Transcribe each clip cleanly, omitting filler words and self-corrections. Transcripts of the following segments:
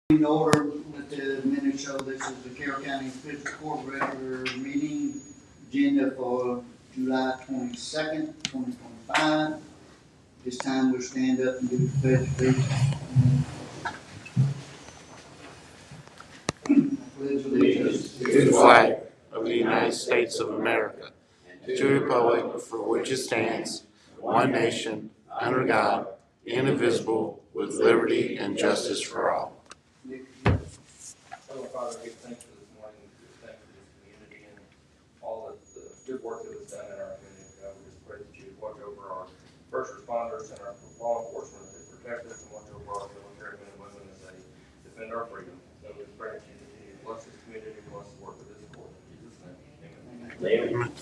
In order with the minutes show, this is the Carroll County Fiscal Court regular meeting agenda for July 22nd, 2025. This time we'll stand up and do the pledge, please. Pledge allegiance To the flag of the United States of America, to the republic for which it stands, one nation, under God, indivisible, with liberty and justice for all. Heavenly Father, we thank you this morning. We thank you for this community and all the good work that was done in our community. God, we just pray that you watch over our first responders and our law enforcement as they protect us, and watch over our military men and women as they defend our freedom. So we just pray that you continue to bless this community, bless the work of this court. In Jesus' name, amen.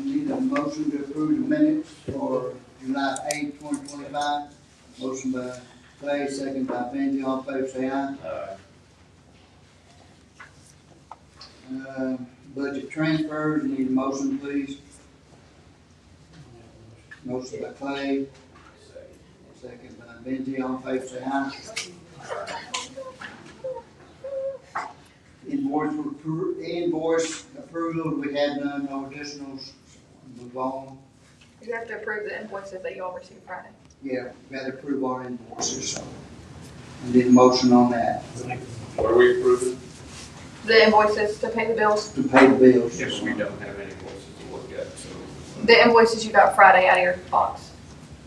Need a motion to approve the minutes for July 8th, 2025. Motion by Clay, second by Benji. All in favor, say aye. Budget transfers, need a motion, please. Motion by Clay, second by Benji. All in favor, say aye. Invoice approval, we have none, no additionals. Move on. You have to approve the invoices that you all received Friday. Yeah, we gotta approve our invoices, so. I need a motion on that, What are we approving? The invoices to pay the bills. to pay the bills. Yes, we don't have any voices to look at, so. The invoices you got Friday out of your box.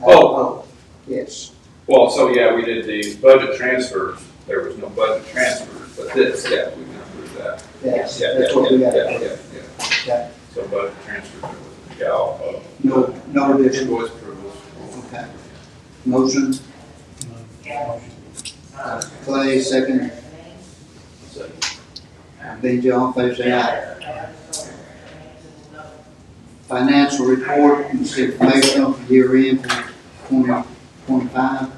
Oh. Yes. Well, so yeah, we did the budget transfers. There was no budget transfers, but this, yeah, we can approve that. Yes, Yeah, that's what we got. Yeah. Okay. So budget transfers, yeah, all, No addition. invoice approvals. Okay. Motion. Clay, second. Benji, all in favor, say aye. Financial report and informational for year end for 2025.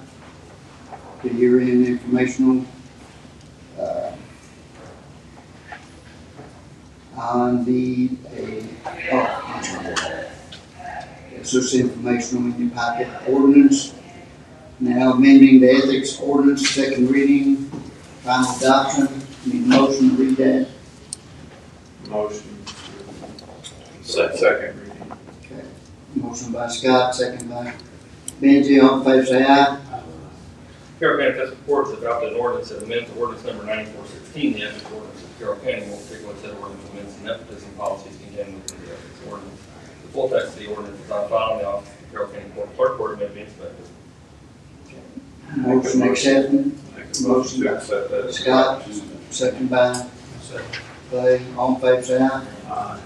The year end informational. I need it's just informational in your packet. Ordinance. Now amending the ethics ordinance, second reading, final adoption. Need a motion to read that. Motion. Second reading. Okay. Motion by Scott, second by Benji. All in favor, say aye. Carroll County Fiscal Court has adopted an ordinance that amends ordinance number 9416, the ethics ordinance of Carroll County. We'll take a look at that ordinance amends the nepotism policies contained within the ethics ordinance. The full text of the ordinance is on file in the office of the Carroll County Court Clerk. Order may be inspected. Motion accepted. Motion to accept that. Scott, second by Clay. All in favor, say aye.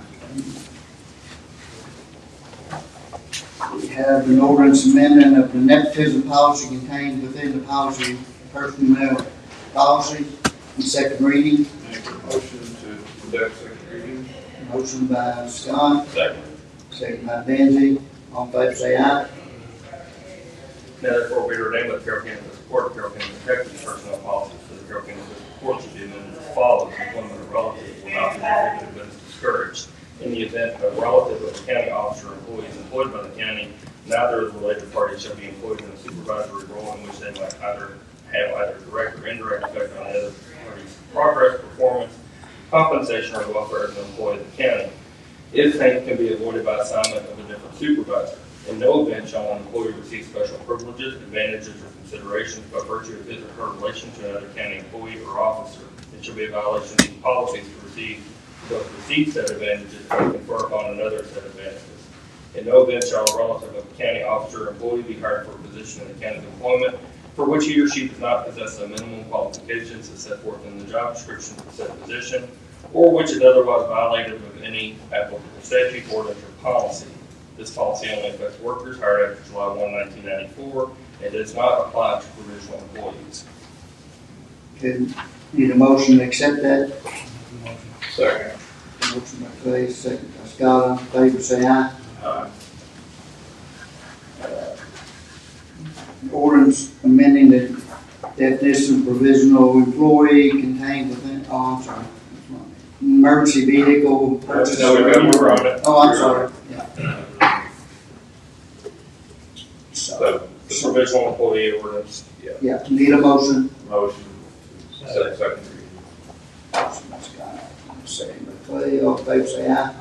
We have an ordinance amendment of the nepotism policy contained within the policy, personnel policy, and second reading. Make a motion to conduct second reading. Motion by Scott, Second. second by Benji. All in favor, say aye. Now therefore be ordained by the Carroll County Fiscal Court, Carroll County protected the personnel policies for the Carroll County Fiscal Court should be amended as follows. Employment of relatives will not be prohibited but is discouraged. In the event a relative of a county officer or employee is employed by the county, neither of the related parties shall be employed in a supervisory role in which they might have either direct or indirect effect on the other party's progress, performance, compensation, or welfare as an employee of the county. If same can be avoided by assignment of a different supervisor. In no event shall an employee receive special privileges, advantages, or considerations by virtue of his or her relation to another county employee or officer. It shall be a violation of these policies to receive said advantages or confer upon another said advantages. In no event shall a relative of a county officer or employee be hired for a position in the county's employment for which he or she does not possess the minimum qualifications as set forth in the job description for said position, or which is otherwise violative of any applicable statute, ordinance, or policy. This policy only affects workers hired after July 1, 1994, and does not apply to provisional employees. Okay, need a motion to accept that. Second. Motion by Clay, second by Scott. All in favor, say aye. Aye. Ordinance amending the definition of provisional employee contained within, oh, I'm sorry. emergency vehicle purchase. No, we got more on it. Oh, I'm sorry, yeah. So, the provisional employee ordinance. Yeah, need a motion. Motion. Second reading. Second by Clay, all in favor say aye.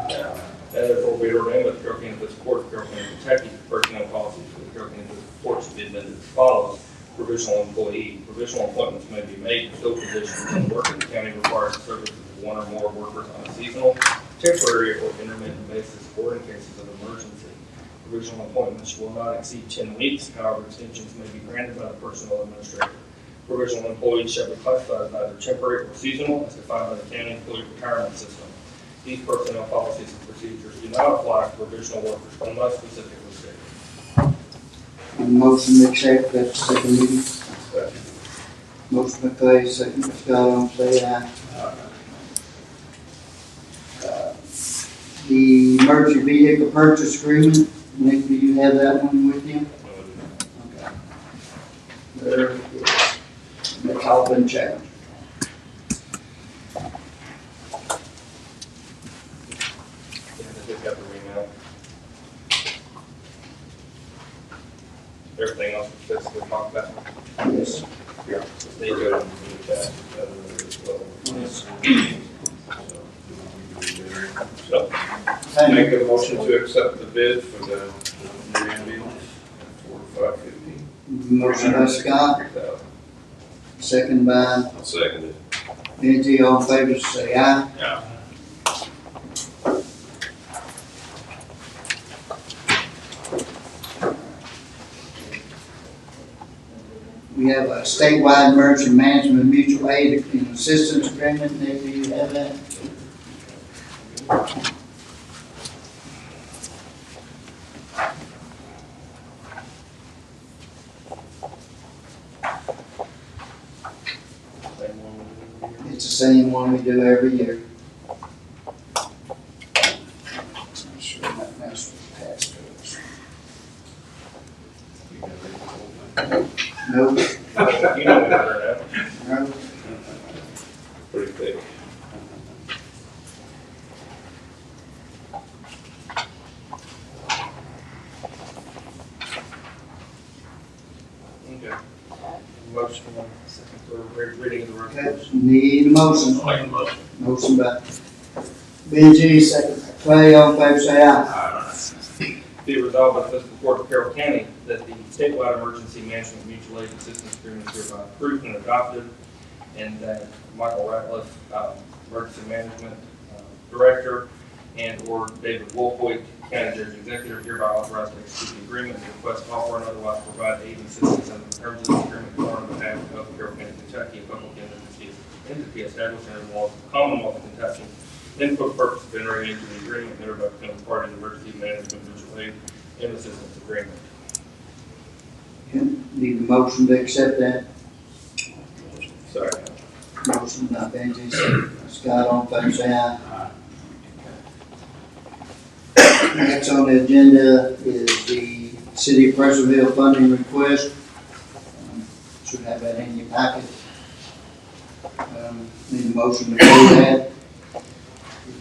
And therefore be ordained by the Carroll County Fiscal Court of Carroll County, Kentucky, personnel policies for the Carroll County Fiscal Court should be amended as follows. Provisional employee. Provisional appointments may be made to fill positions when work in the county requires the services of one or more workers on a seasonal, temporary, or intermittent basis, or in cases of emergency. Provisional appointments will not exceed 10 weeks. However, extensions may be granted by the personnel administrator. Provisional employees shall be classified as either temporary or seasonal as defined by the county employee retirement system. These personnel policies and procedures do not apply to provisional workers unless specifically stated. Motion to accept that second reading. Second. Motion by Clay, second by Scott, all in favor say aye. The emergency vehicle purchase agreement, Nick, do you have that one with you? Okay. There it is. That's all been changed. Just got the email. Everything else was physically talked about. Yes. They go and do that as well. So, Make a motion to accept the bid for the new ambulance at $4,550. Motion by Scott, second by I'll second it. Benji, all in favor say aye. Yeah. We have a statewide emergency management mutual aid and assistance agreement. Nick, do you have that? It's the same one we do every year. I'm sure that mess was passed to us. Nope. you know me better now. No. Pretty thick. Okay. Motion on second, third reading of the Okay, resolution. need a motion. Make a motion. Motion by Benji, second by Clay, all in favor say aye. Be resolved by the Fiscal Court of Carroll County that the statewide emergency management mutual aid assistance agreement is hereby approved and adopted, and that Michael Ratliff, emergency management director, and/or David Wolfwick, county judge executive, hereby authorized to execute the agreement and request offer and otherwise provide aid and assistance under the terms of the agreement on behalf of Carroll County, Kentucky, a public entity established under the laws of the Commonwealth of Kentucky, then for the purpose of entering into the agreement, thereby becoming part of the emergency management mutual aid and assistance agreement. Okay, need a motion to accept that. Second. Motion by Benji, second by Scott, all in favor say aye. Next on the agenda is the City of Prestonville funding request. Should have that in your packet. Need a motion to do that.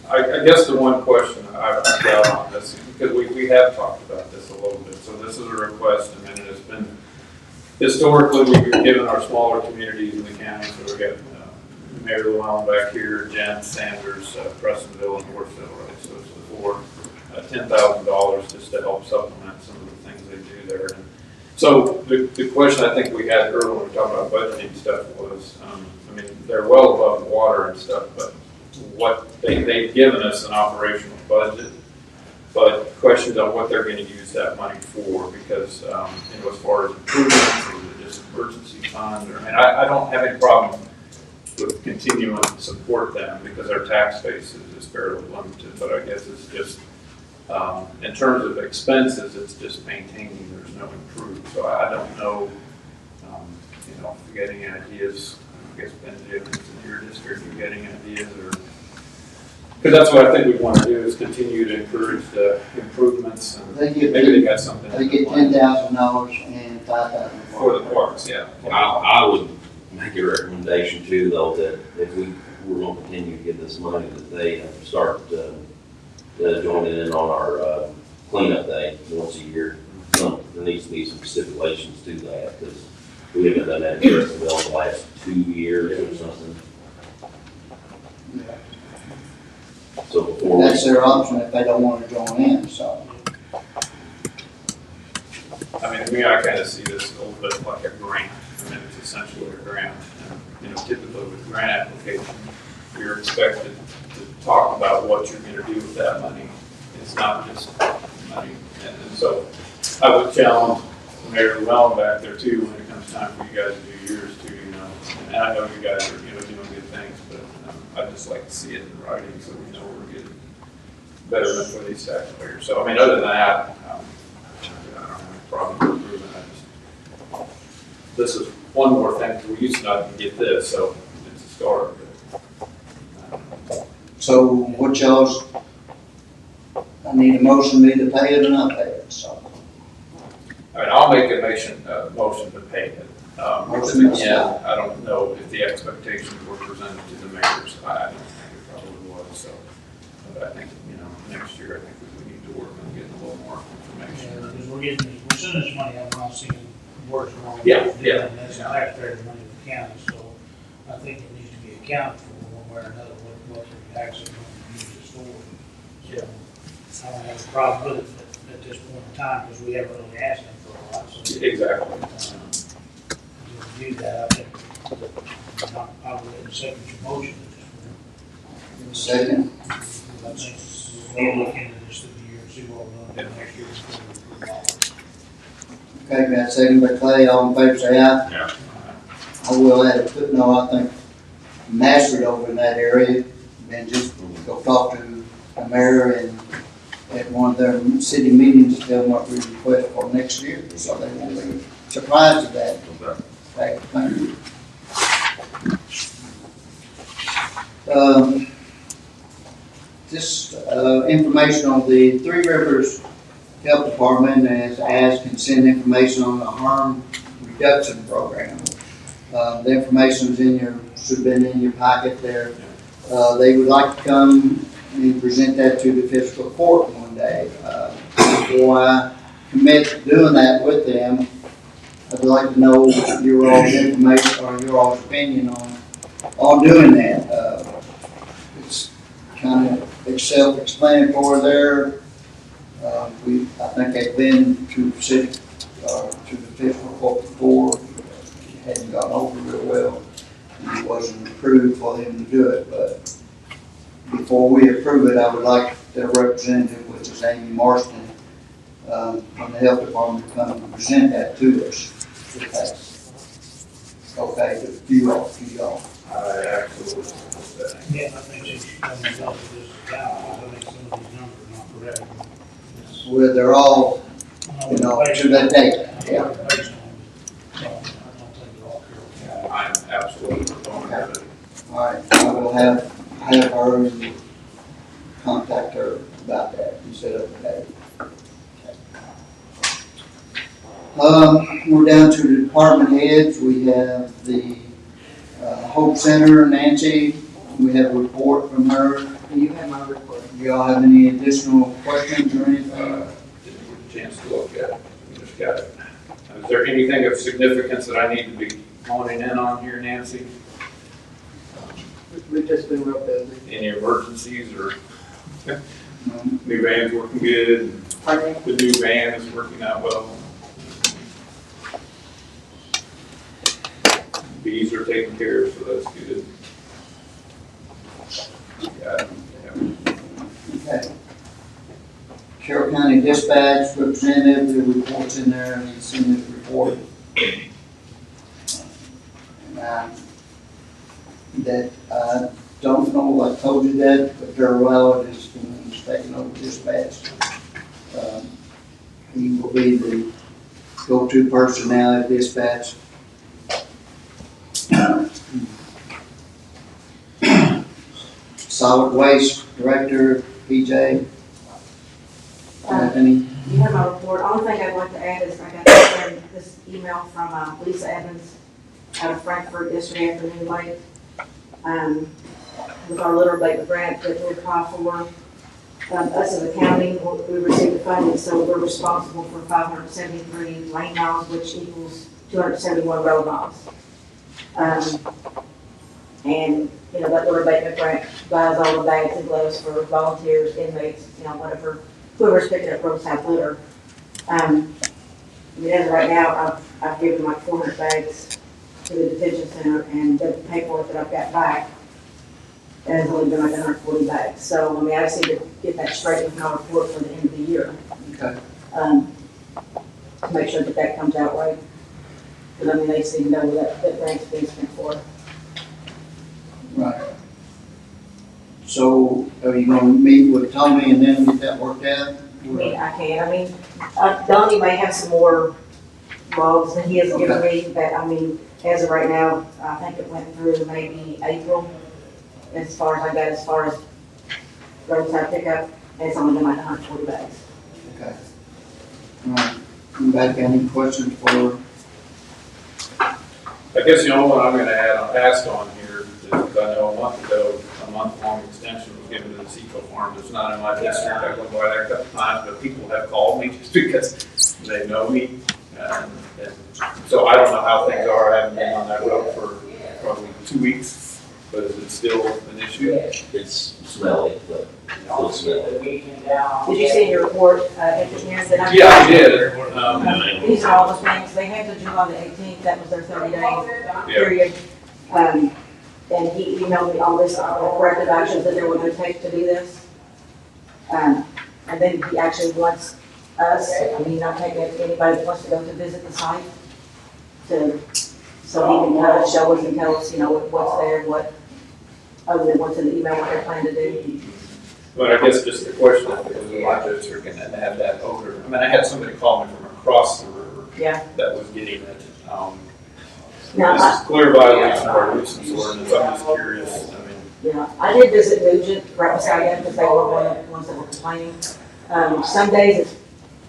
I guess the one question I've got on this, because we have talked about this a little bit, so this is a request, and then it has been, historically, we've been given our smaller communities in the county, so we've got Mary Llewellyn back here, Jen Sanders, Prestonville, and Northville, right? So it's for $10,000 just to help supplement some of the things they do there. And so the question I think we had earlier when we talked about budgeting stuff was, I mean, they're well above water and stuff, but what they've given us an operational budget, but questions on what they're going to use that money for, because you know, as far as improvements, or is it just emergency fund, or, and I don't have any problem with continuing to support them because our tax base is fairly limited, but I guess it's just in terms of expenses, it's just maintaining. There's no improvement, so I don't know. You know, if you're getting ideas, I guess Benji, if it's in your district, you're getting ideas, or because that's what I think we want to do is continue to encourage the improvements, and maybe they got something. They get $10,000 and $5,000 for the parks, yeah. I would make a recommendation too, though, that if we we're gonna continue to get this money, that they have to start, joining in on our, cleanup day once a year. There needs to be some stipulations to that, because we haven't done that in the last 2 years or something. So before That's their option if they don't want to join in, so. I mean, to me, I kind of see this a little bit like a grant. I mean, it's essentially a grant. And, you know, typically with grant application, you're expected to talk about what you're going to do with that money. It's not just money. And so I would challenge Mayor Llewellyn back there too when it comes time for you guys to do yours too, you know. And I know you guys are, you know, doing good things, but I'd just like to see it in writing so we know we're getting betterment for these taxpayers. So, I mean, other than that, I don't have any problem with improvement. This is one more thing, we used to not even get this, so it's a start. So what y'all's, I need a motion to either pay it or not pay it, so. I mean, I'll make a motion to pay it. Because Motion. again, I don't know if the expectations were presented to the mayors. I don't think it probably was, so. But I think, you know, next year, I think we need to work on getting a little more information. Because we're sending this money, I'm not seeing worse than what Yeah, we're yeah. doing, and that's taxpayer money of the county, so I think it needs to be accounted for one way or another, what the actually going to use it for. Yeah. So I don't have a problem with it at this point in time, because we haven't really asked them for a lot, so. Exactly. To review that, I think, I would second your motion at this point. Second. I think we'll look into this through the year and see what we're going to do next year before we approve all of it. Okay, got a second by Clay, all in favor say aye. Yeah. I will add a footnote, I think mastered over in that area, and just go talk to the mayor and at one of their city meetings, tell them what we request for next year, so they won't be surprised at that. Okay, thank you. Just information on the Three Rivers Health Department has asked and sent information on the harm reduction program. The information is in your, should have been in your packet there. They would like to come and present that to the fiscal court one day. Before I commit to doing that with them, I'd like to know your all's information or your all's opinion on doing that. It's kind of self-explanatory there. I think they've been to the city, to the fiscal court before. It hadn't gone over real well. And it wasn't approved for them to do it, but before we approve it, I would like their representative, which is Amy Marston, from the health department, to come and present that to us. If that's okay to you all. I absolutely. Yeah, I think she should come and help with this account, because I think some of these numbers are not correct. Where they're all, you know, to that date, yeah. Based on, so I don't think they're all correct. I'm absolutely going to it. All right, I will have her contact her about that and set up a date. We're down to the department heads. We have the Hope Center, Nancy. We have a report from her. You have my report. Do y'all have any additional questions or anything? Didn't get a chance to look at it. We just got it. Is there anything of significance that I need to be honing in on here, Nancy? We've just been real busy. Any emergencies or new van's working good? Pardon? The new van is working out well. Bees are taken care of, so that's good. Yeah. Okay. Carroll County Dispatch Representative, the report's in there, and he's seen his report. And that, I don't know, I told you that, but Carroll is the one who's taking over dispatch. He will be the go-to person now at dispatch. Solid Waste Director, PJ. Anthony. You have my report. Only thing I'd like to add is I got this email from Lisa Evans out of Frankfurt yesterday afternoon late. with our litter abatement grant that we apply for. Us as a county, we received the funding, so we're responsible for 573 lane miles, which equals 271 road miles. And, you know, that litter abatement grant buys all the bags and gloves for volunteers, inmates, you know, whatever, whoever's picking up roadside litter. I mean, as of right now, I've given like 400 bags to the detention center, and the paperwork that I've got back has only been like 140 bags. So, I mean, I just need to get that straight with my report for the end of the year. Okay. To make sure that that comes out right. Because, I mean, they just need to know that grant's being spent for. Right. So are you gonna meet with Tommy and then get that worked out? I mean, I can. I mean, Donnie may have some more logs than he has given me, but I mean, as of right now, I think it went through maybe April, as far as I got, as far as roadside pickup, and it's only been like 140 bags. Okay. All right. Anybody got any questions for? I guess the only one I'm gonna ask on here is, because I know a month ago, a month-long extension was given to the Seco Farm. It's not in my district. I went by there a couple times, but people have called me just because they know me. And so I don't know how things are. I haven't been on that road for probably 2 weeks, but is it still an issue? It's smelly, but still smelly. Did you see in your report, at the end that I? Yeah, I did. These are all the things, they had to July the 18th, that was their 30-day period. And he emailed me all this, corrective actions that they were gonna take to do this. And then he actually wants us, I mean, not taking it, anybody that wants to go to visit the site, so he can kind of show us and tell us, you know, what's there, what, other than what's in the email, what they're planning to do. But I guess just the question, if it was in my district and it had that odor. I mean, I had somebody call me from across the river Yeah. that was getting it. Now, This is clear violation of our nuisance ordinance. I'm just curious. I mean, yeah, I did visit Nugent right beside them because they were one of the ones that were complaining. Some days it's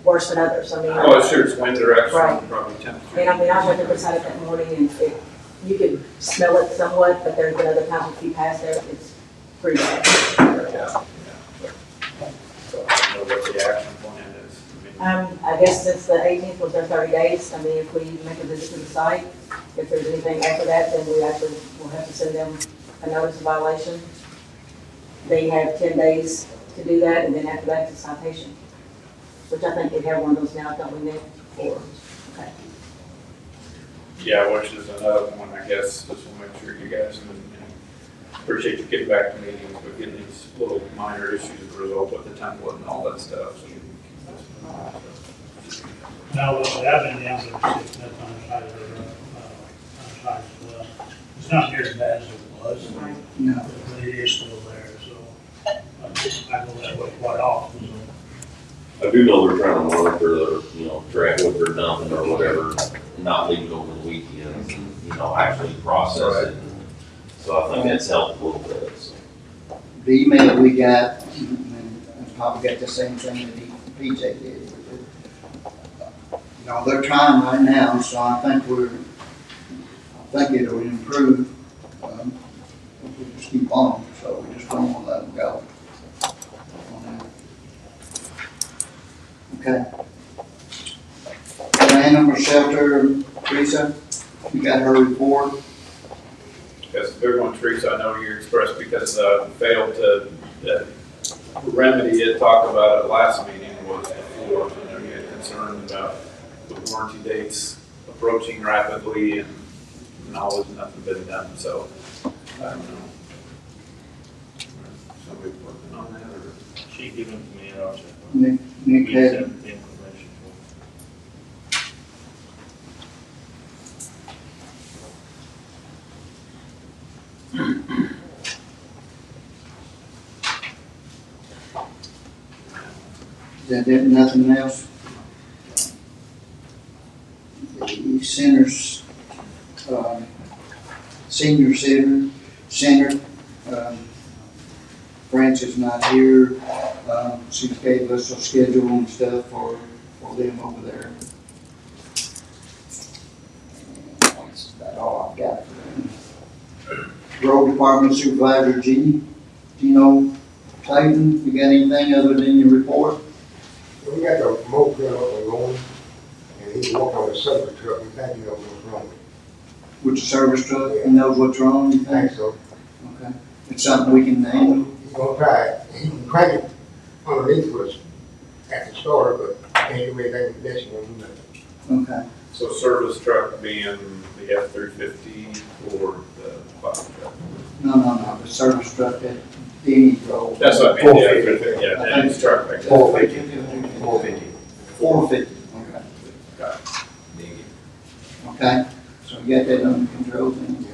worse than others. I mean, oh, sure, it's wind direction, Right. probably temperature. and I mean, I went there beside it that morning and you could smell it somewhat, but there's been other times if you pass there, it's pretty bad. Yeah. So I don't know what the action plan is. I mean, I guess since the 18th was their 30 days, I mean, if we make a visit to the site, if there's anything after that, then we actually will have to send them a notice of violation. They have 10 days to do that, and then after that, it's a citation, which I think we have one of those now, don't we, Nick? Or, okay. Yeah, which is another one, I guess, just want to make sure you guys, and appreciate you getting back to meetings, but getting these little minor issues resolved with the template and all that stuff. So No, I've been down there 6 months on the side of the road, as well. It's not near as bad as it was, No. but it is still there, so I go that way quite often, so. I do know they're trying to monitor the, track what they're dumping or whatever, not leave it over the weekends and, actually process it. So I think that's helped a little bit, so. The email we got, and probably got the same thing that PJ did. You know, they're trying right now, so I think it'll improve. If we just keep on, so we just don't want to let them go. Okay. Animal shelter, Teresa, you got her report? because they're going, Teresa, I know you expressed because failed to remedy it, talk about it last meeting was before, I know you had concerns about the warranty dates approaching rapidly and all there's nothing been done, so I don't know. Somebody working on that or? She given it to me and I'll check. Nick We had, sent the information for. that did nothing else. The center's, senior center, Branch is not here. She gave us a schedule and stuff for them over there. And that's about all I've got for them. Road Department Supervisor Gino Clayton, you got anything other than your report? We got the motor gun up and going, and he's working on the service truck, we think he knows what's wrong. With the service truck, he knows what's wrong, you I think think? so. Okay. It's something we can handle? He's gonna try it, he can crank it underneath us at the start, but can't do anything with this one, nothing. Okay. So service truck being the F-350 or the fire truck? No, the service truck that Denny drove. That's what I mean, yeah, F-350, yeah, Danny's truck like that. 450. 450, okay. Got Okay, so you got that under control then?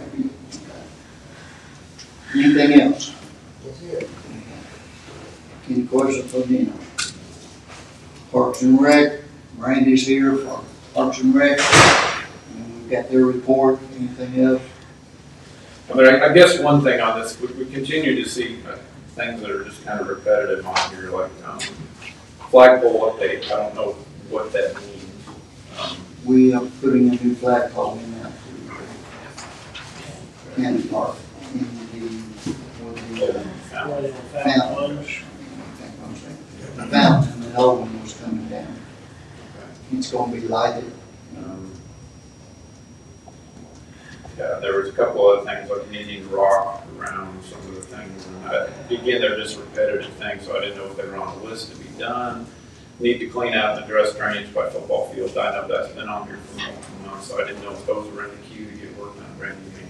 Okay. Anything else? That's it. Any questions for Dina? Parks and Rec, Randy's here for Parks and Rec. And we've got their report, anything else? But I guess one thing on this, we continue to see things that are just kind of repetitive on here, like flagpole update. I don't know what that means. We are putting a new flagpole in there to Candy Park in the fountain. The fountain, the old one was coming down. It's gonna be lighted. Yeah, there was a couple other things like Indian Rock around some of the things. And again, they're just repetitive things, so I didn't know if they were on the list to be done. Need to clean out and address drainage by football field. I know that's been on here for multiple months, so I didn't know if those were in the queue to get worked on. Randy, you may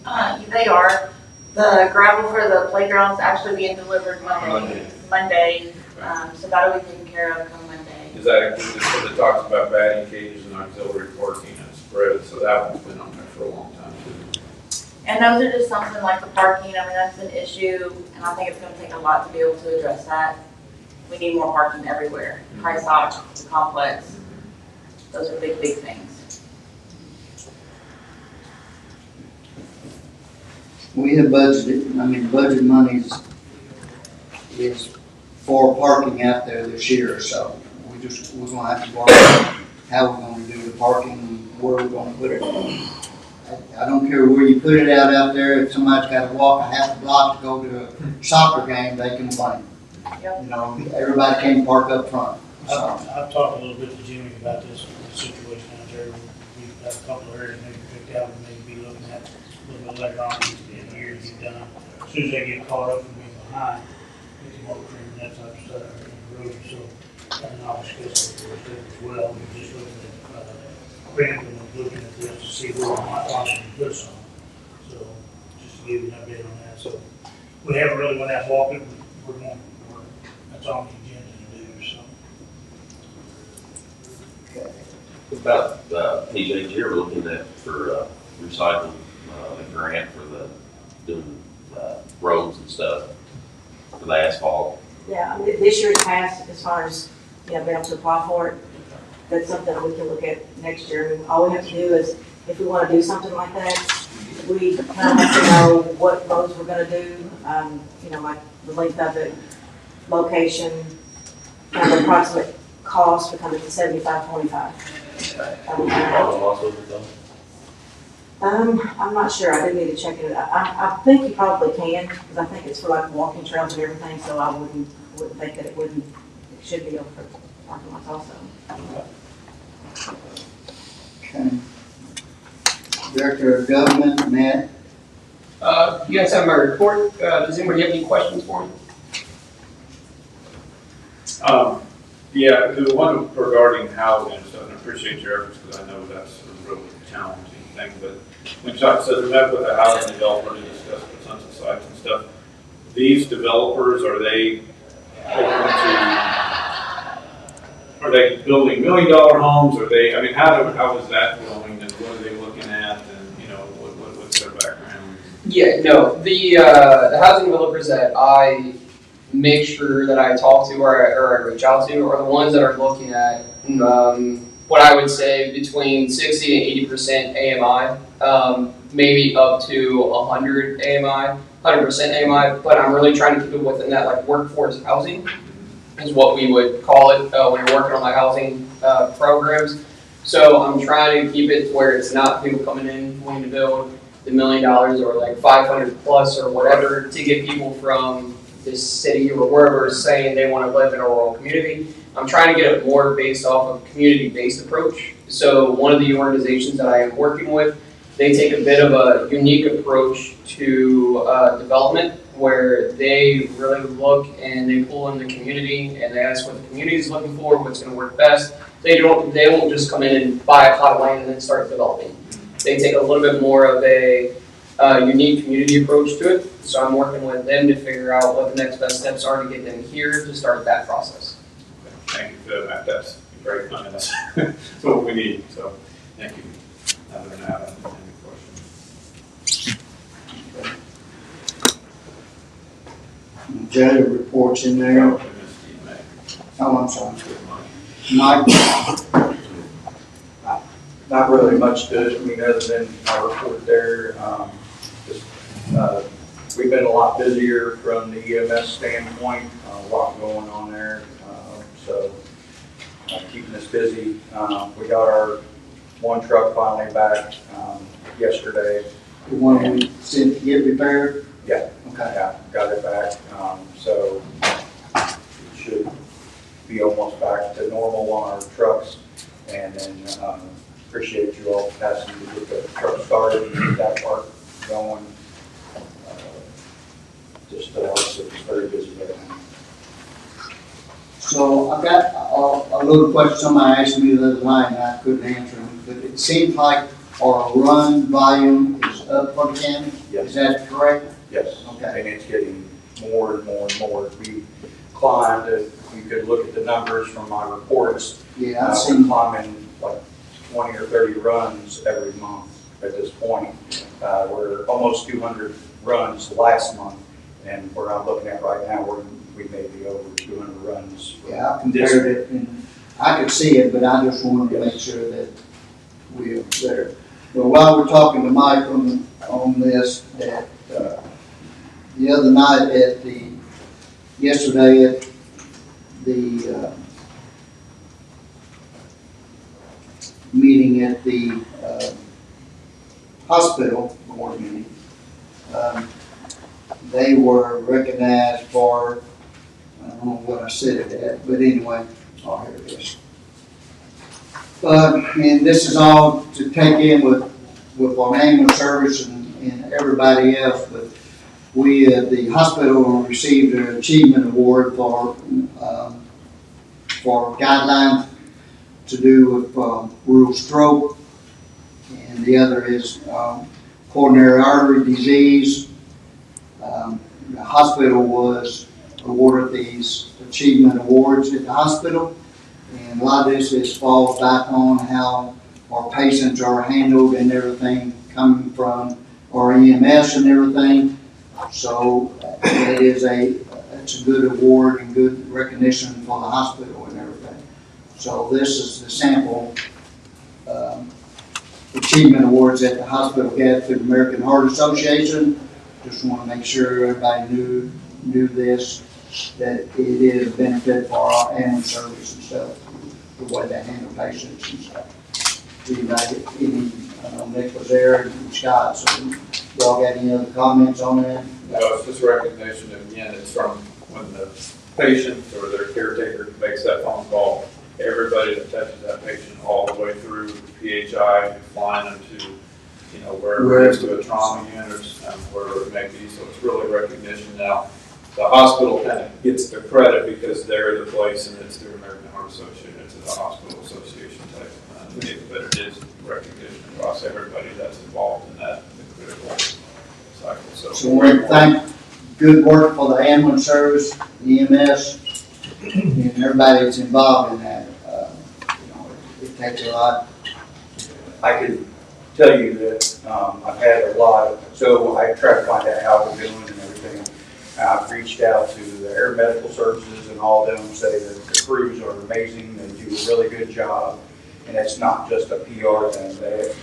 not know. They are. The gravel for the playground's actually being delivered Monday. So that'll be taken care of come Monday. Is that included, because it talks about batting cages and auxiliary parking and spread, so that one's been on there for a long time too. And those are just something like the parking. I mean, that's an issue, and I think it's gonna take a lot to be able to address that. We need more parking everywhere. Price Hawk, the complex. Those are big, big things. We have budgeted, budget monies is for parking out there this year, so we're gonna have to work out how we're gonna do the parking, where we're gonna put it. I don't care where you put it out there, if somebody's gotta walk a half a block to go to a soccer game, they can blame. Yep. You know, everybody can't park up front, so. I've talked a little bit to Jimmy about this situation out there. We've got a couple of areas maybe picked out, and maybe be looking at a little bit later on in the year to get done. As soon as they get caught up and being behind, we can work and that type of stuff on the road, so. And I'll discuss it with them as well. We're just looking at, Brandon was looking at this to see where we might possibly put some. So, just to give you an update on that. So, we haven't really went out walking, we're going, that's on the agenda to do, so. About, PJ, you're looking at for, recycling, a grant for the, doing, roads and stuff, for the asphalt. Yeah, I mean, this year's passed as far as, being able to apply for it. That's something that we can look at next year. And all we have to do is, if we want to do something like that, we kind of have to know what roads we're going to do, like the length of it, location, kind of approximate cost, because it's 75-25. I'm not sure. I do need to check it out. I think you probably can, because I think it's for like walking trails and everything, so I wouldn't think that it should be over for parking lots also. Okay. Director of Government, Matt. You guys have my report. Does anybody have any questions for me? Yeah, the one regarding housing and stuff, and I appreciate your efforts because I know that's a real challenging thing, but when Chuck says we met with a housing developer to discuss potential sites and stuff, these developers, are they building $1 million homes? Are they, how is that going and what are they looking at and, what's their background? Yeah, no, the housing developers that I make sure that I talk to or I reach out to are the ones that are looking at what I would say between 60 and 80% AMI, maybe up to 100 AMI, 100% AMI, but I'm really trying to keep it within that like workforce housing is what we would call it when you're working on like housing programs. So I'm trying to keep it to where it's not people coming in wanting to build the $1 million or like 500 plus or whatever to get people from this city or wherever is saying they want to live in a rural community. I'm trying to get it more based off of a community-based approach. So one of the organizations that I am working with, they take a bit of a unique approach to development where they really look and they pull in the community and they ask what the community is looking for, what's going to work best. They won't just come in and buy a plot of land and then start developing. They take a little bit more of a unique community approach to it. So I'm working with them to figure out what the next best steps are to get them here to start that process. Thank you for that. That's great. I mean, that's what we need. So thank you. Other than that, any questions? Judge reports in there. Oh, I'm sorry. Mike? Not really much to, I mean, other than our report there. We've been a lot busier from the EMS standpoint, a lot going on there. So keeping us busy. We got our one truck finally back yesterday. The one we sent to get repaired? Yeah. Okay. Yeah, got it back. So it should be almost back to normal on our trucks. And then appreciate you all asking to get the truck started and get that part going. Just it's very busy right now. So I've got a little question somebody asked me the other night and I couldn't answer them, but it seems like our run volume is up for the county. Yes. Is that correct? Yes. Okay. And it's getting more and more and more. We climbed, you could look at the numbers from my reports. Yeah, I've We're seen. climbing like 20 or 30 runs every month at this point. We're almost 200 runs last month. And where I'm looking at right now, we may be over 200 runs. Yeah, I compared it and I could see it, but I just wanted to make sure that we're there. Well, while we're talking to Mike on this, that the other night yesterday at the meeting at the hospital board meeting, they were recognized for, I don't know what I said it at, but anyway, oh, here it is. And this is all to take in with our ambulance service and everybody else, but we at the hospital received an achievement award for guidelines to do with rural stroke, and the other is coronary artery disease. The hospital was awarded these achievement awards at the hospital, and a lot of this falls back on how our patients are handled and everything coming from our EMS and everything. So it's a good award and good recognition for the hospital and everything. So this is the sample achievement awards that the hospital got through the American Heart Association. Just want to make sure everybody knew this, that it is a benefit for our ambulance service and stuff, the way they handle patients and stuff. Nick was there and Scott, so y'all got any other comments on that? No, it's just recognition, and again, it's from when the patient or their caretaker makes that phone call, everybody that touches that patient all the way through PHI, flying them to, wherever it is, to a trauma unit, wherever it may be. So it's really recognition. Now, the hospital kind of gets the credit because they're the place and it's the American Heart Association, it's the hospital association type thing, but it is recognition across everybody that's involved in that, the critical cycle. So we thank good work for the ambulance service, EMS, and everybody that's involved in that. It takes a lot. I could tell you that I've had a lot of, so I try to find out how we're doing and everything. I've reached out to the air medical services and all of them say that the crews are amazing, they do a really good job, and it's not just a PR thing,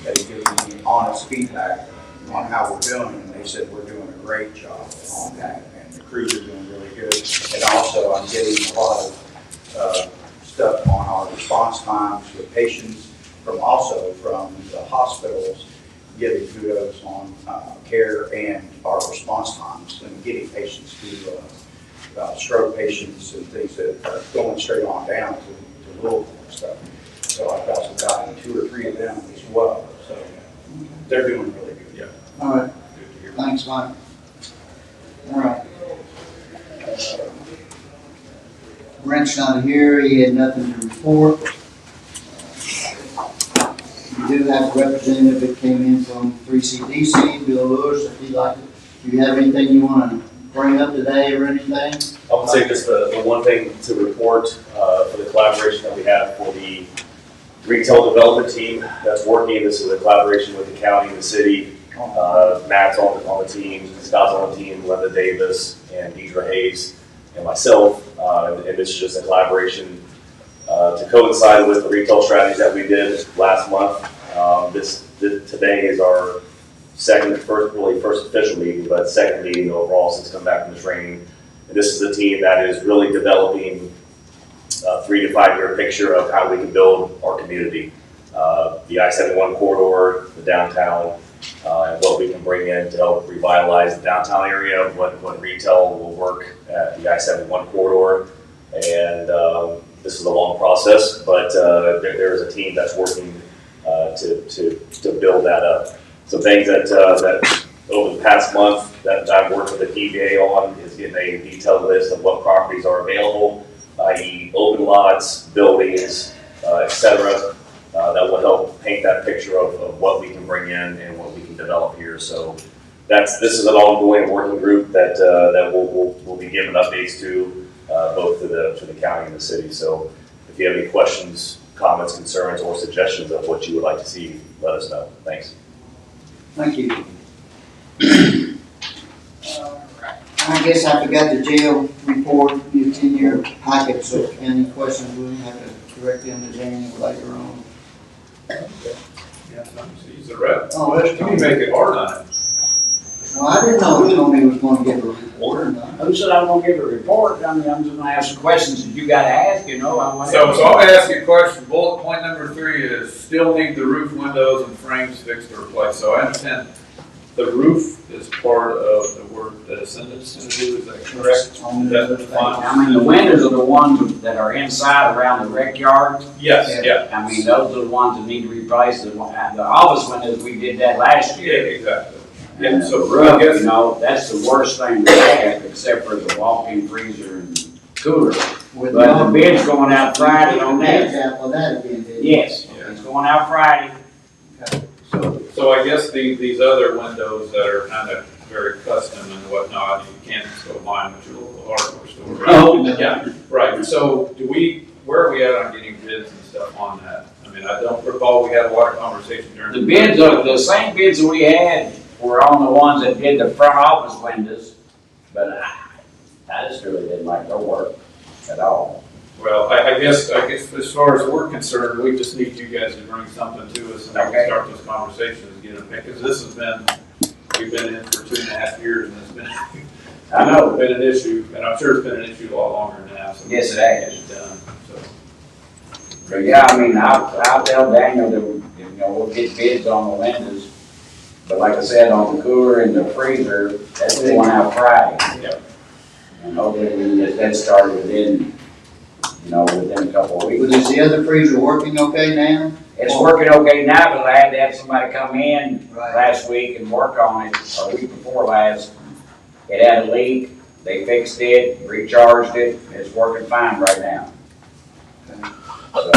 they give me honest feedback on how we're doing, and they said we're doing a great job on that, and the crews are doing really good. And also I'm getting a lot of stuff on our response times with patients from the hospitals, giving kudos on care and our response times and getting patients to stroke patients and things that are going straight on down to Louisville and stuff. So I've also gotten 2 or 3 of them as well. So they're doing really good. Yeah. All right, Good to hear. thanks, Mike. All right. Brent's not here, he had nothing to report. We do have a representative that came in from 3CDC, Bill Lewis, if he'd like to. Do you have anything you want to bring up today or anything? I would say just the one thing to report for the collaboration that we have for the retail development team that's working. This is a collaboration with the county and the city. Matt's on the team, Scott's on the team, Linda Davis and Deidre Hayes and myself. And this is just a collaboration to coincide with the retail strategies that we did last month. Today is our first official meeting, but second meeting overall since coming back from the training. And this is a team that is really developing a 3 to 5 year picture of how we can build our community. The I-71 corridor, the downtown, and what we can bring in to help revitalize the downtown area, what retail will work at the I-71 corridor. And this is a long process, but there is a team that's working to build that up. Some things that over the past month that I've worked with the PBA on is getting a detailed list of what properties are available, i.e. open lots, buildings, etc. That will help paint that picture of what we can bring in and what we can develop here. So this is an ongoing working group that we'll be giving updates to both to the county and the city. So if you have any questions, comments, concerns, or suggestions of what you would like to see, let us know. Thanks. Thank you. I guess I forgot the jail report. It's in your packet, so any questions, we'll have to direct them to Daniel later on. Yeah, he's a rep. Oh, that's You can make it hard on him. Well, I didn't know who told me was going to give a report or not. Who said I was gonna give a report? I mean, I'm just gonna ask some questions that you gotta ask, you know. So I'm gonna ask you a question. Bullet point number 3 is still need the roof windows and frames fixed or replaced. So I understand the roof is part of the work that Ascendant's gonna do, is that correct? That's fine. I mean, the windows are the ones that are inside around the rec yard. Yes, yeah. I mean, those are the ones that need to replace the office windows. We did that last Yeah, year. exactly. Yeah, And so the I roof, guess, you know, that's the worst thing we have, except for the walk-in freezer and cooler. But the bid's going out Friday on that. Example, that again, did you? Yes, it's going out Friday. so I guess these other windows that are kind of very custom and whatnot, you can't go buy them at your local hardware store. Right? Oh. Yeah, right. So where are we at on getting bids and stuff on that? I mean, I don't recall we had a lot of conversation during. The bids are the same bids that we had were on the ones that did the front office windows, but I just really didn't like their work at all. Well, I guess as far as we're concerned, we just need you guys to bring something to us and we can start those conversations, get them, because this has been, we've been in for 2.5 years and it's been, I know. been an issue, and I'm sure it's been an issue a lot longer now. So Yes, it has. Get it done, so. But yeah, I mean, I'll tell Daniel that, you know, we'll get bids on the windows. But like I said, on the cooler and the freezer, that's going out Friday. Yep. And hopefully we can get that started within a couple of But weeks. is the other freezer working okay now? It's working okay now, but I had to have somebody come in Right. last week and work on it, or week before last. It had a leak, they fixed it, recharged it, it's working fine right now. So,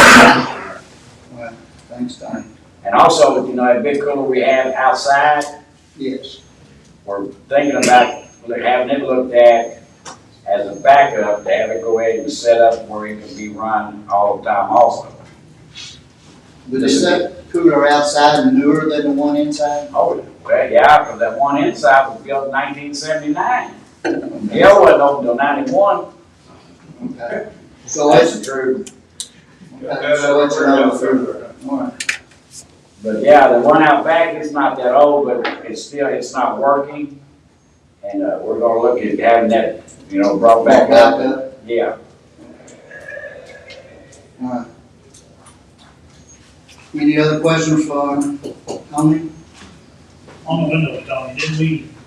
Well, thanks, Donnie. and also, you know, that big cooler we have outside, Yes. we're thinking about having it looked at as a backup to have it go ahead and set up where it can be run all the time also. But is that cooler outside newer than the one inside? Oh, well, yeah, because that one inside was built in 1979. The other wasn't open till 91. Okay. So it's, true. so it's another cooler. All right. But yeah, the one out back is not that old, but it's not working. And we're gonna look at having that, you know, brought back up. Yeah. All right. Any other questions for Tony? On the windows, Tony,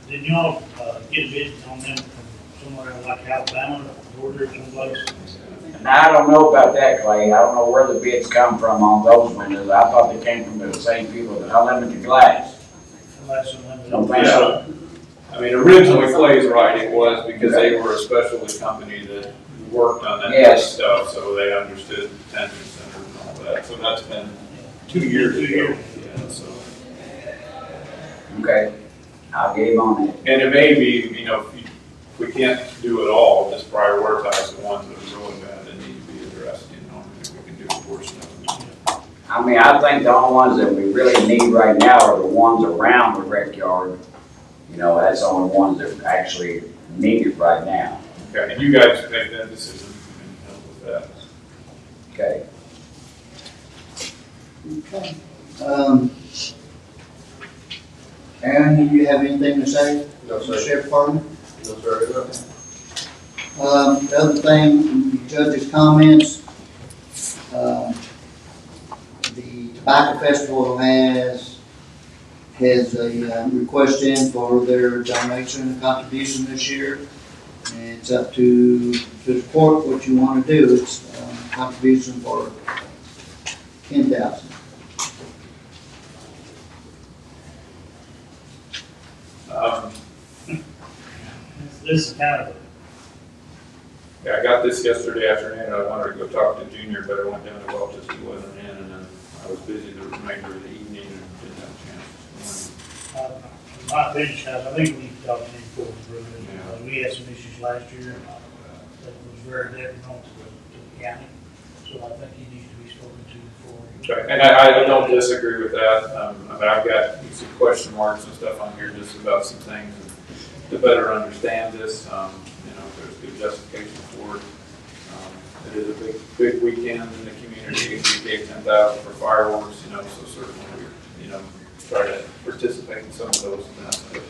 didn't y'all, get bids on them from somewhere like Alabama, Georgia, or someplace? And I don't know about that, Clay. I don't know where the bids come from on those windows. I thought they came from the same people that unlimited glass. Unless unlimited. Don't think so. I mean, originally Clay's right, it was because they were a specialty company that worked on that kind of Yes. stuff, so they understood detention centers and all that. So that's been 2 years ago. Yeah, so. Okay, I'll get him on that. And it may be, you know, if we can't do it all, just prioritize the ones that are really bad that need to be addressed, you know, and we can do a portion of them. I mean, I think the only ones that we really need right now are the ones around the rec yard. You know, that's the only ones that actually need it right now. Okay, and you guys make that decision and help with that. Okay. Okay. Aaron, do you have anything to say? No, sir. Sheriff Department? No, sir. The other thing, the judge's comments, the Tobacco Festival has a request in for their donation and contribution this year. And it's up to the court what you want to do. It's contribution for $10,000. This is kind of, Yeah, I got this yesterday afternoon. I wanted to go talk to Junior, but I went down to Welch's, he wasn't in, and then I was busy the remainder of the evening and didn't have a chance. in my opinion, guys, I think we need to talk to him before we bring it. Yeah. We had some issues last year that was very detrimental to the county, so I think he needs to be spoken to before. Okay, and I don't disagree with that. I mean, I've got some question marks and stuff on here just about some things to better understand this. You know, if there's good justification for it. It is a big weekend in the community. We gave 10,000 for fireworks, you know, so certainly we, you know, try to participate in some of those events. But,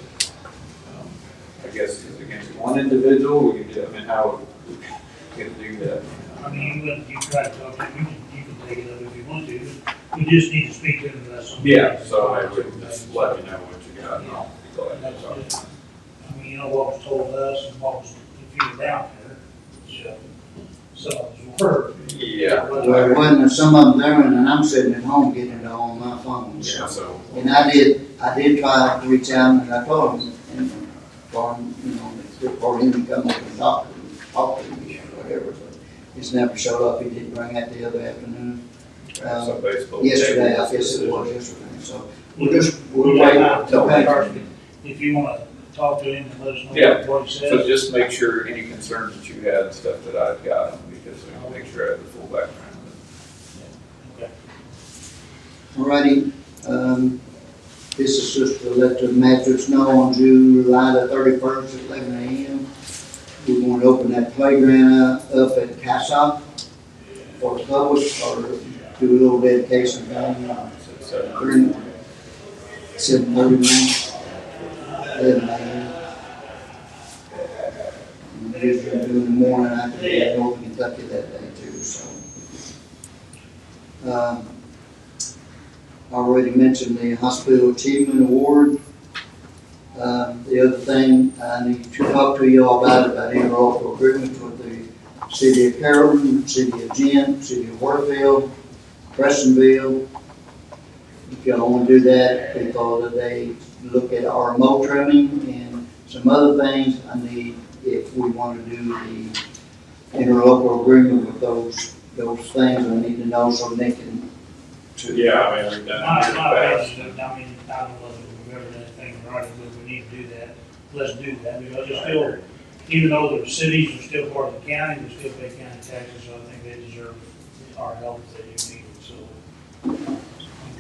I guess against one individual, we can do, I mean, how we can do that. I mean, you try to talk to him, you can take it up if you want to, but you just need to speak to him about something. Yeah, so I would just let you know what you got, and I'll go ahead and talk. I mean, you know what was told us and what was, if you were down there, some of us were. Yeah. Well, when some of them there, and I'm sitting at home getting it on my phone. Yeah, so. And I did try to reach out, and I told him, and for him, you know, for him to come up and talk to me or whatever, but he's never showed up. He did bring that the other afternoon. Yesterday, I guess it was yesterday, so we'll wait. If you wanna talk to him and let us know Yeah. what he says. So just make sure any concerns that you had and stuff that I've got, because I want to make sure I have the full background. Okay. Alrighty, this is just to let the mattress know on July the 31st at 11 a.m. We're going to open that playground up at Casa for the public, or do a little dedication thing. 7:31, 11 a.m. Usually doing the morning, I can be in North Kentucky that day too, so. Already mentioned the Hospital Achievement Award. The other thing I need to talk to you all about interlocal agreements with the City of Carroll, City of Gent, City of Warfield, Prestonville. If y'all want to do that, because they look at our mow trimming and some other things, I need, if we want to do the interlocal agreement with those things, I need to know so they can. Yeah, I mean, we've done it in the past. I mean, I don't know if we've ever done anything right, but we need to do that. Let's do that, because it's still, even though the cities are still part of the county, we still pay county taxes, so I think they deserve our help that you need, so. I'm in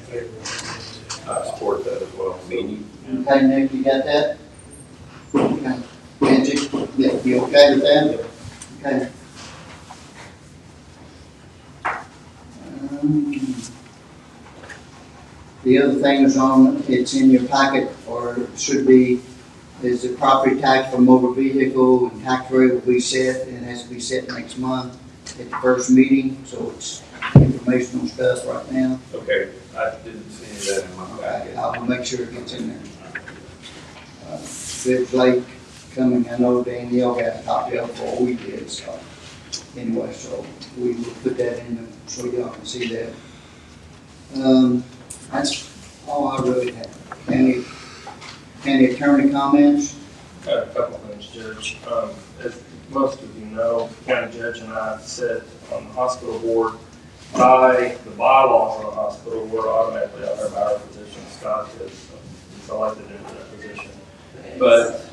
favor of that. I support that as well. Okay, Nick, you got that? Okay. Angie, yeah, you okay with that? Okay. The other thing is it's in your packet, or it should be, is the property tax for motor vehicle and tax rate will be set, and it has to be set next month at the first meeting, so it's informational stuff right now. Okay, I didn't see any of that in my packet. I will make sure it gets in there. it's late coming, I know Danielle got a copy of it before we did, so. Anyway, so we will put that in so y'all can see that. That's all I really have. Any attorney comments? Got a couple things, Judge. As most of you know, the county judge and I sit on the hospital board. By the bylaws of the hospital, we're automatically out of our position. Scott is elected into that position. But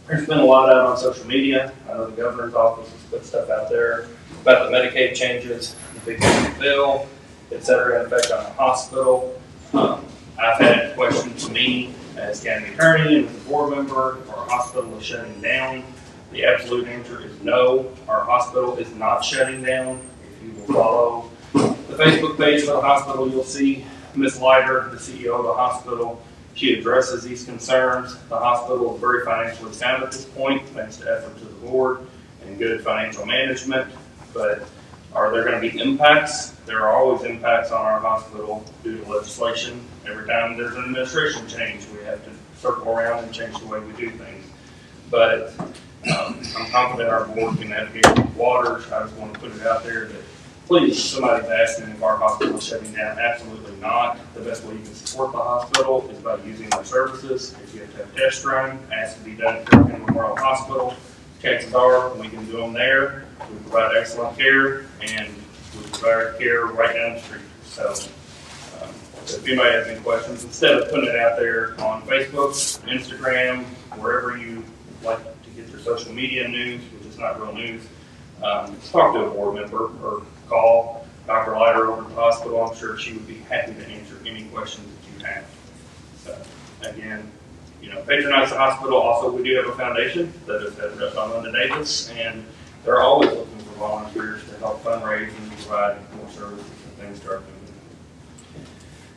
there's been a lot out on social media. I know the governor's office has put stuff out there about the Medicaid changes, the big bill, et cetera, in effect on the hospital. I've had questions to me as county attorney and as a board member if our hospital is shutting down. The absolute answer is no. Our hospital is not shutting down. If you will follow the Facebook page for the hospital, you'll see Ms. Leiter, the CEO of the hospital. She addresses these concerns. The hospital is very financially sound at this point, thanks to efforts of the board and good financial management. But are there going to be impacts? There are always impacts on our hospital due to legislation. Every time there's an administration change, we have to circle around and change the way we do things. But I'm confident our board can navigate these waters. I just want to put it out there that please, somebody's asking if our hospital is shutting down. Absolutely not. The best way you can support the hospital is by using their services. If you have to have tests run, ask to be done at Carroll Memorial Hospital. Chances are we can do them there. We provide excellent care, and we provide care right down the street. So if anybody has any questions, instead of putting it out there on Facebook, Instagram, wherever you like to get your social media news, which is not real news, talk to a board member or call Dr. Leiter over at the hospital. I'm sure she would be happy to answer any questions that you have. So again, patronize the hospital. Also, we do have a foundation that is headed up by Linda Davis, and they're always looking for volunteers to help fundraise and provide more services and things to our community.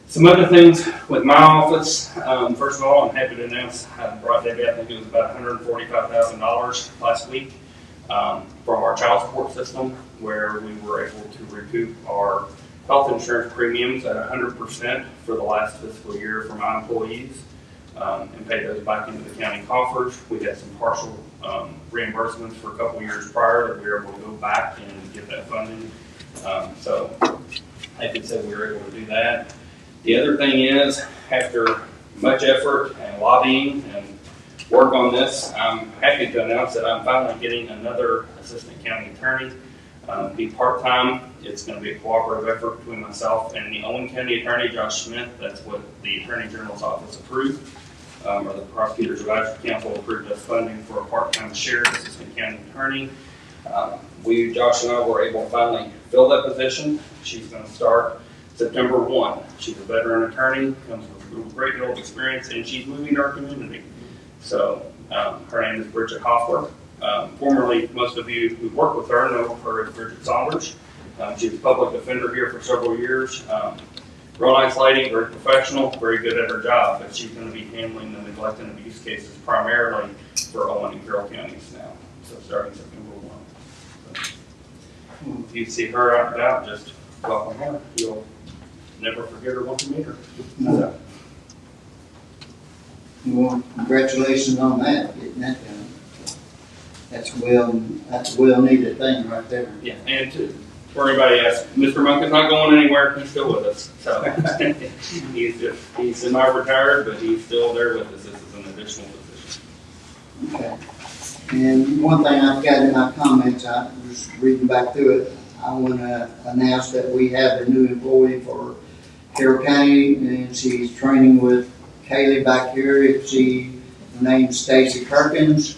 Some other things with my office. First of all, I'm happy to announce I brought Debbie, I think it was about $145,000 last week from our child support system, where we were able to recoup our health insurance premiums at 100% for the last fiscal year for my employees. And pay those back into the county coffers. We had some partial reimbursements for a couple years prior that we were able to go back and get that funding. So I could say we were able to do that. The other thing is, after much effort and lobbying and work on this, I'm happy to announce that I'm finally getting another assistant county attorney. Be part-time. It's going to be a cooperative effort between myself and the Owen County Attorney, Josh Smith. That's what the Attorney General's office approved. Or the Prosecutor's Advisory Council approved us funding for a part-time sheriff assistant county attorney. Josh and I were able to finally fill that position. She's going to start September 1. She's a veteran attorney, comes with a great deal of experience, and she's moving to our community. So her name is Bridget Hoffler. Formerly, most of you who work with her know her as Bridget Saunders. She was a public defender here for several years. Real nice lady, very professional, very good at her job, but she's going to be handling the neglect and abuse cases primarily for Owen and Carroll counties now. So starting September 1. So, if you see her out and about, just welcome her. You'll never forget her once you meet her. No. Well, congratulations on that, getting that done. That's a well needed thing right there. Yeah, and for anybody asks, Mr. Monk is not going anywhere. He's still with us. So he's semi-retired, but he's still there with us. This is an additional position. Okay. And one thing I've got in my comments, I was reading back through it. I want to announce that we have a new employee for Carroll County, and she's training with Kaylee back here. Her name's Stacy Perkins.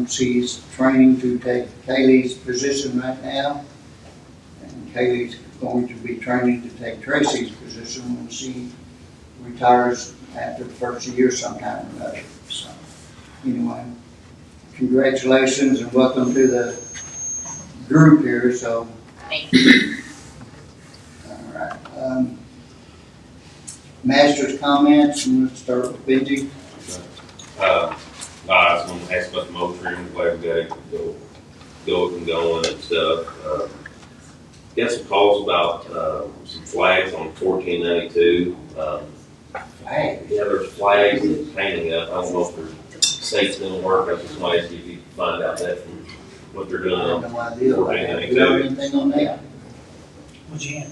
She's training to take Kaylee's position right now. Kaylee's going to be training to take Tracy's position when she retires after the first year sometime or another. So, anyway, congratulations and welcome to the group here. So, Thank you. All right. Master's comments, and let's start with Benji. I was going to ask about the motor room, glad we got it go and going and stuff. Got some calls about some flags on 1492. Yeah, there's flags and painting up. I don't know if their state's gonna work. I was just gonna ask you if you can find out that from what they're doing. I have no idea. Do you have anything on that? What's he in?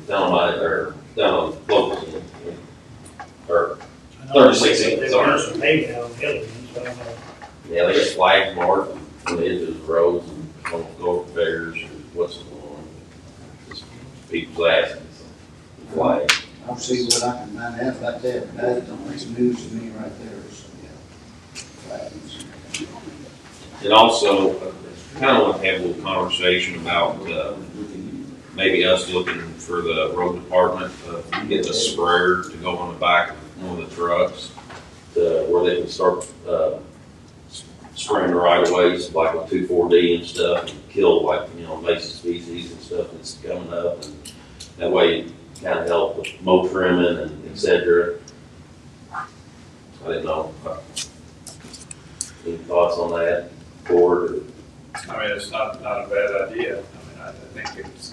Down on Locust, or I know 36 they've sorry. done some paving out on the other ones, but I don't know. Yeah, they just flags marked on the edges of the roads and don't go over bears or what's going on. Just people's asking, so, flag. I'll see what I can find out about that. That's news to me right there, so, yeah. And also, kind of want to have a little conversation about, maybe us looking for the road department, getting a sprayer to go on the back of one of the trucks, where they can start, spraying the right of ways, like with 2,4-D and stuff, and kill like, invasive species and stuff that's coming up, and that way kind of help with mow trimming and et cetera. I didn't know, any thoughts on that, board? I mean, it's not a bad idea. I mean, I think it's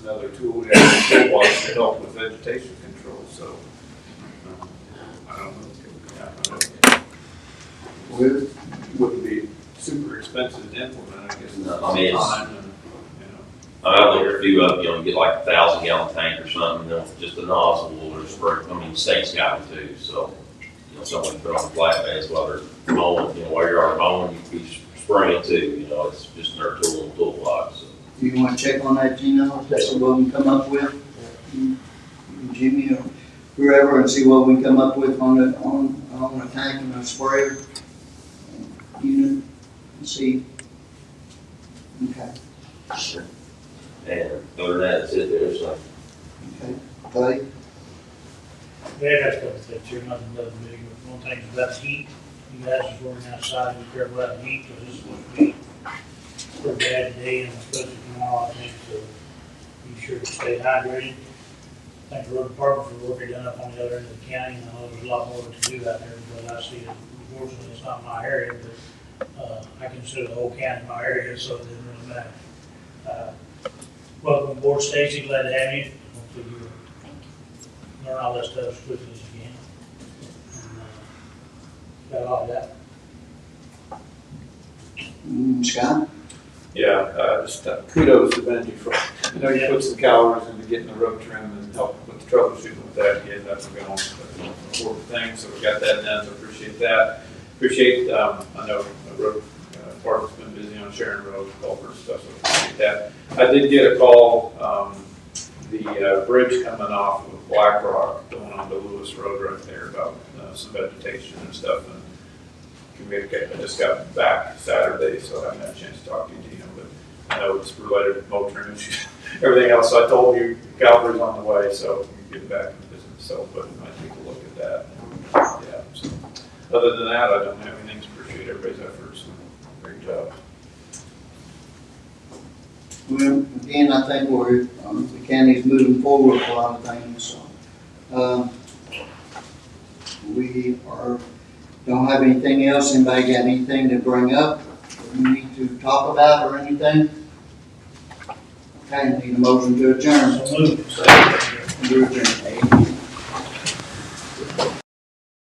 another tool we have in the toolbox to help with vegetation control, so, I don't know. Wouldn't be super expensive to implement, I guess. No, I mean, it's, time and, I think a few of them, you get like 1,000-gallon tank or something, just a nozzle or spray. I mean, the state's got them too, so, someone put on the flatbeds while they're mowing, while you're already mowing, you can be spraying too, it's just their tool and toolbox, so. Do you want to check on that, Gino, if that's what we can come up with? Jimmy or whoever, and see what we can come up with on the tank and the sprayer unit, and see. Okay. And other than that, that's it there, so. Okay. Clay? Yeah, that's a couple things here, nothing big, but one thing is about the heat. You guys is working outside, be careful about the heat, because this is supposed to be pretty bad today and especially tomorrow, I think, so be sure to stay hydrated. Thank the road department for the work they done up on the other end of the county. I know there's a lot more to do out there, but I see it, unfortunately, it's not my area, but, I consider the whole county my area, so it doesn't really matter. Welcome aboard, Stacy, glad to have you. Hopefully you learn all that stuff as quickly as you can. And, got all that. Scott? Yeah, just kudos to Benji for, you put some calories into getting the road trim and help with the troubleshooting with that, getting that going. That's an important thing, so we got that done, so appreciate that. Appreciate, I know the road department's been busy on Sharon Road, culvert stuff, so appreciate that. I did get a call, the bridge coming off of Black Rock going on to Lewis Road right there about some vegetation and stuff, and I just got back Saturday, so I haven't had a chance to talk to you, Dino, but I know it's related to mow trim issues, everything else. So I told you Calvary's on the way, so you can get back in business. So, but I take a look at that. Yeah. So other than that, I don't have anything. Appreciate everybody's efforts. Great job. Well, again, I think the county's moving forward with a lot of things, so, we don't have anything else. Anybody got anything to bring up that we need to talk about or anything? Okay, need a motion to adjourn. So move. To adjourn.